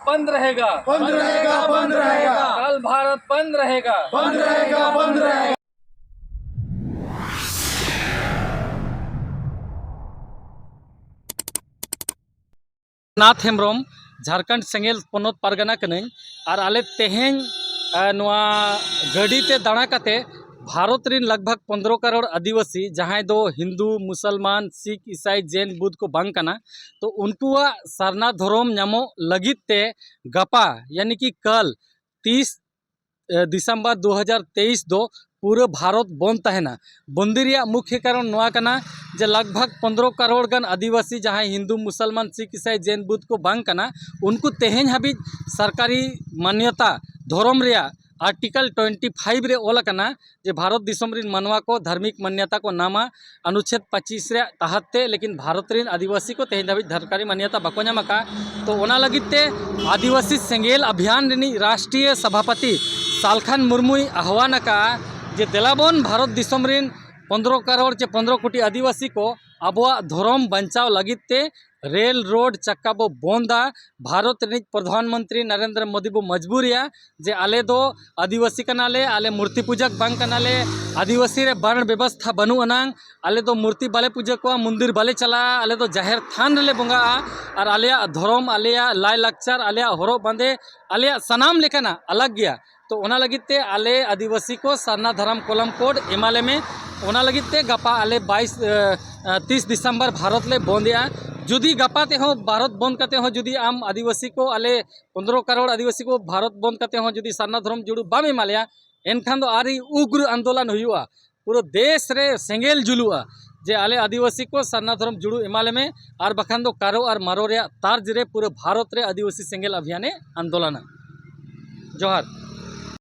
बंद रहेगा, बंद रहेगा, बंद रहेगा, कल भारत बंद रहेगा, बंद रहेगा, बंद रहेगा। नाथ हेम्ब्रम झारखंड सेंगेल पनोत पारगना कनई और आले तेहें गाड़ी ते दाड़ा काते भारत रिन लगभग 15 करोड़ आदिवासी जहाँ दो हिंदू मुसलमान सिख ईसाई जैन बुद्ध को बांग कना तो उनकुआ सरना धर्म नामो लगित ते गपा यानी कि कल 30 दिसंबर 2023 दो पूरे भारत बंद तहना बंदी रिया मुख्य कारण नोआ कना जे लगभग 15 करोड़ गन आदिवासी जहाँ हिंदू मुसलमान सिख ईसाई जैन बुद्ध को बांग कना उनको तेहें हाबी सरकारी मान्यता धर्म रिया आर्टिकल 25 रे ओल कना जे भारत दिसम रिन मानवा को धार्मिक मान्यता को नामा अनुच्छेद 25 रे तहते लेकिन भारत रिन आदिवासी को तेहें धाबी सरकारी मान्यता बाको नामका तो ओना लगिते आदिवासी सेंगेल अभियान रिनी राष्ट्रीय सभापति सालखान मुर्मुई आह्वान का जे देलाबन भारत दिसम रिन 15 करोड़ चे 15 कोटी आदिवासी को आबुआ धर्म बचाव लगिते रेल रोड चक्का बो बोंदा भारत रिन प्रधानमंत्री नरेंद्र मोदी बो मजबूरिया जे आले दो आदिवासी कनाले आले मूर्ति पूजक बांग कनाले आदिवासी रे वर्ण व्यवस्था बनू अनांग आले दो मूर्ति बाले पूजक मंदिर बाले चला आले दो जाहिर थान रे बोंगा और आलिया धर्म आलिया लाय लाक्चर आलिया हरो बांधे आलिया सनाम लेखना अलग गया तो ओना लगिते आले आदिवासी को सरना धर्म कोलम कोड एमाले में ओना लगिते गपा आले 30 दिसंबर भारत ले बंदिया जुदी गपाते हो भारत बंद करते हो जुदी आम आदिवासी को आले 15 करोड़ आदिवासी को भारत बंद करते हो जुदी सरना धर्म जुड़ू बाम एमालिया एनखान दो आरी उग्र आंदोलन हुआ पूरा देश रे सेंगेल जुलुआ जे आले आदिवासी को सरना धर्म जुड़ू एमाले में और बखान दो कारो और मारो रे तार्ज रे पूरे भारत रे आदिवासी सेंगेल अभियान आंदोलन जोहार।